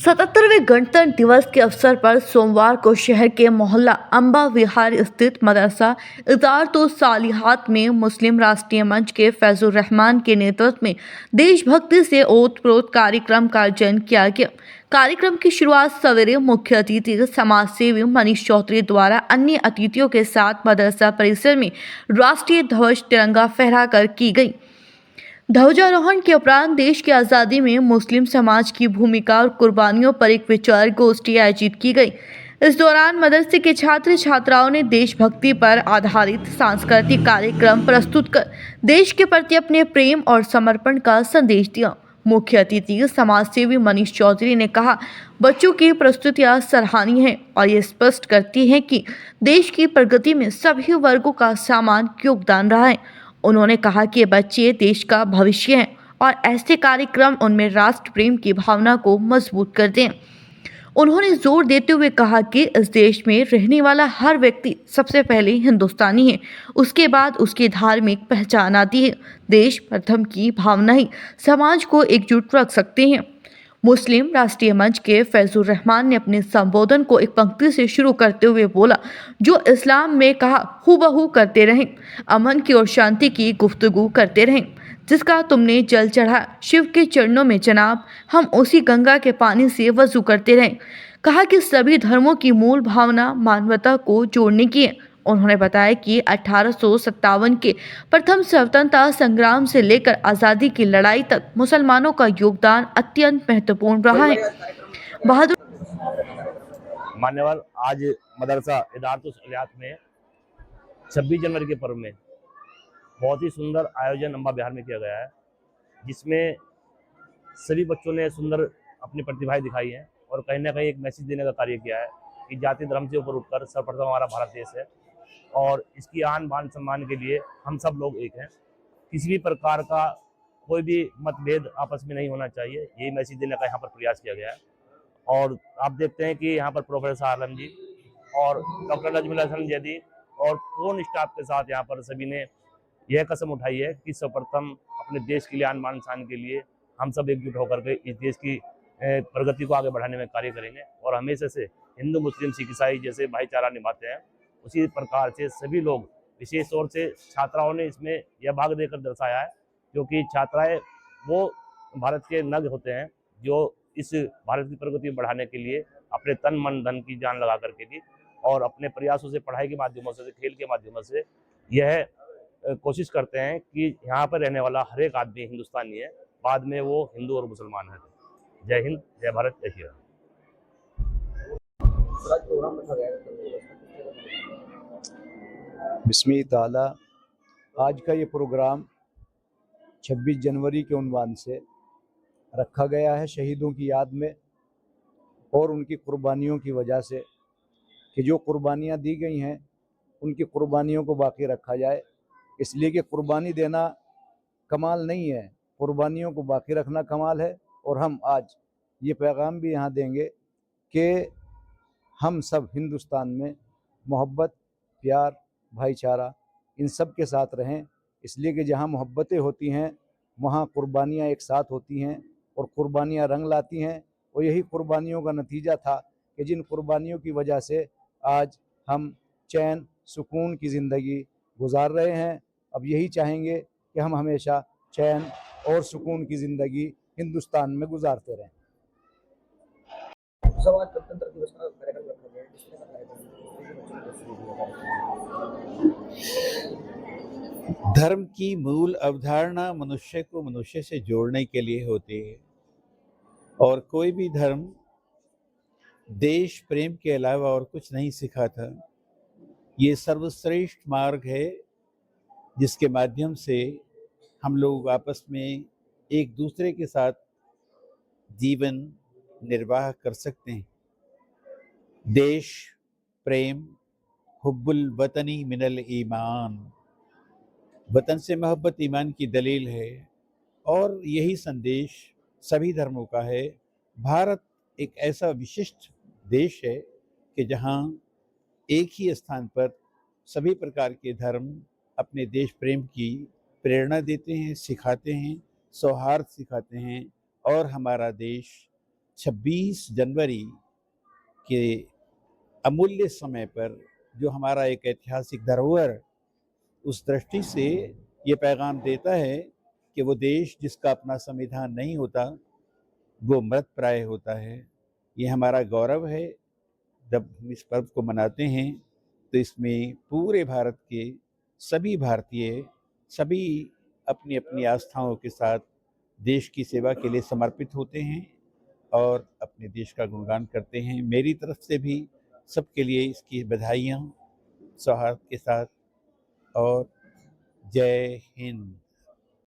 77वें गणतंत्र दिवस के अवसर पर सोमवार को शहर के मोहल्ला अम्बा विहार स्थित मदरसा इदारतो सालिहात में मुस्लिम राष्ट्रीय मंच के फैजुर रहमान के नेतृत्व में देशभक्ति से ओतप्रोत कार्यक्रम का आयोजन किया गया। कार्यक्रम की शुरुआत सवेरे मुख्य अतिथि समाज सेवी मनीष चौधरी द्वारा अन्य अतिथियों के साथ मदरसा परिसर में राष्ट्रीय ध्वज तिरंगा फहराकर की गई। ध्वजारोहण के उपरांत देश की आज़ादी में मुस्लिम समाज की भूमिका और कुर्बानियों पर एक विचार गोष्ठी आयोजित की गई। इस दौरान मदरसे के छात्र छात्राओं ने देशभक्ति पर आधारित सांस्कृतिक कार्यक्रम प्रस्तुत कर देश के प्रति अपने प्रेम और समर्पण का संदेश दिया। मुख्य अतिथि समाज सेवी मनीष चौधरी ने कहा, बच्चों की प्रस्तुतियां सराहनीय हैं और ये स्पष्ट करती हैं कि देश की प्रगति में सभी वर्गों का समान योगदान रहा है। उन्होंने कहा कि ये बच्चे देश का भविष्य हैं और ऐसे कार्यक्रम उनमें राष्ट्र प्रेम की भावना को मजबूत करते हैं। उन्होंने जोर देते हुए कहा कि इस देश में रहने वाला हर व्यक्ति सबसे पहले हिंदुस्तानी है, उसके बाद उसकी धार्मिक पहचान आती है। देश प्रथम की भावना ही समाज को एकजुट रख सकते हैं। मुस्लिम राष्ट्रीय मंच के फैजुर रहमान ने अपने संबोधन को एक पंक्ति से शुरू करते हुए बोला, जो इस्लाम में कहा हूबहू करते रहें, अमन की और शांति की गुफ्तगू करते रहें, जिसका तुमने जल चढ़ा शिव के चरणों में जनाब, हम उसी गंगा के पानी से वजू करते रहें। कहा कि सभी धर्मों की मूल भावना मानवता को जोड़ने की है। उन्होंने बताया कि 1857 के प्रथम स्वतंत्रता संग्राम से लेकर आज़ादी की लड़ाई तक मुसलमानों का योगदान अत्यंत महत्वपूर्ण रहा है। बहादुर मान्यवर, आज मदरसा इदारतो सालिहात में 26 जनवरी के पर्व में बहुत ही सुंदर आयोजन अम्बा बिहार में किया गया है, जिसमें सभी बच्चों ने सुंदर अपनी प्रतिभाएं दिखाई हैं और कहीं ना कहीं एक मैसेज देने का कार्य किया है कि जाति धर्म से ऊपर उठकर सर्वप्रथम हमारा भारत देश है और इसकी आन बान सम्मान के लिए हम सब लोग एक हैं। किसी भी प्रकार का कोई भी मतभेद आपस में नहीं होना चाहिए, यही मैसेज देने का यहाँ पर प्रयास किया गया है। और आप देखते हैं कि यहाँ पर प्रोफेसर आलम जी और डॉक्टर नजमुल हसन जैदी और पूर्ण स्टाफ के साथ यहाँ पर सभी ने यह कसम उठाई है कि सर्वप्रथम अपने देश के लिए आन बान शान के लिए हम सब एकजुट होकर के इस देश की प्रगति को आगे बढ़ाने में कार्य करेंगे और हमेशा से हिंदू मुस्लिम सिख ईसाई जैसे भाईचारा निभाते हैं, उसी प्रकार से सभी लोग, विशेष तौर से छात्राओं ने इसमें यह भाग देकर दर्शाया है, क्योंकि छात्राएं वो भारत के नग होते हैं जो इस भारत की प्रगति बढ़ाने के लिए अपने तन मन धन की जान लगा करके भी और अपने प्रयासों से, पढ़ाई के माध्यमों से, खेल के माध्यमों से यह कोशिश करते हैं कि यहाँ पर रहने वाला हर एक आदमी हिंदुस्तानी है, बाद में वो हिंदू और मुसलमान है। जय हिंद, जय भारत, जय श्री राम। बिस्मिल्लाह ताला। आज का ये प्रोग्राम 26 जनवरी के उन्वान से रखा गया है शहीदों की याद में और उनकी कुर्बानियों की वजह से कि जो कुर्बानियाँ दी गई हैं उनकी कुर्बानियों को बाकी रखा जाए, इसलिए कि कुर्बानी देना कमाल नहीं है, कुर्बानियों को बाकी रखना कमाल है। और हम आज ये पैगाम भी यहाँ देंगे कि हम सब हिंदुस्तान में मोहब्बत, प्यार, भाईचारा इन सब के साथ रहें, इसलिए कि जहाँ मोहब्बतें होती हैं वहाँ कुर्बानियाँ एक साथ होती हैं और कुर्बानियाँ रंग लाती हैं। और यही कुर्बानियों का नतीजा था कि जिन कुर्बानियों की वजह से आज हम चैन सुकून की ज़िंदगी गुजार रहे हैं। अब यही चाहेंगे कि हम हमेशा चैन और सुकून की ज़िंदगी हिंदुस्तान में गुजारते रहें। गणतंत्र दिवस का कार्यक्रम रखा गया है, किस तरह का कार्यक्रम? धर्म की मूल अवधारणा मनुष्य को मनुष्य से जोड़ने के लिए होती है और कोई भी धर्म देश प्रेम के अलावा और कुछ नहीं सिखाता। ये सर्वश्रेष्ठ मार्ग है जिसके माध्यम से हम लोग आपस में एक दूसरे के साथ जीवन निर्वाह कर सकते हैं। देश प्रेम, हुब्बुल वतनी मिनल ईमान, वतन से मोहब्बत ईमान की दलील है और यही संदेश सभी धर्मों का है। भारत एक ऐसा विशिष्ट देश है कि जहाँ एक ही स्थान पर सभी प्रकार के धर्म अपने देश प्रेम की प्रेरणा देते हैं, सिखाते हैं, सौहार्द सिखाते हैं और हमारा देश 26 जनवरी के अमूल्य समय पर जो हमारा एक ऐतिहासिक धरोहर, उस दृष्टि से ये पैगाम देता है कि वो देश जिसका अपना संविधान नहीं होता वो मृत प्राय होता है। ये हमारा गौरव है। जब हम इस पर्व को मनाते हैं तो इसमें पूरे भारत के सभी भारतीय, सभी अपनी अपनी आस्थाओं के साथ देश की सेवा के लिए समर्पित होते हैं और अपने देश का गुणगान करते हैं। मेरी तरफ से भी सबके लिए इसकी बधाइयाँ सौहार्द के साथ, और जय हिंद।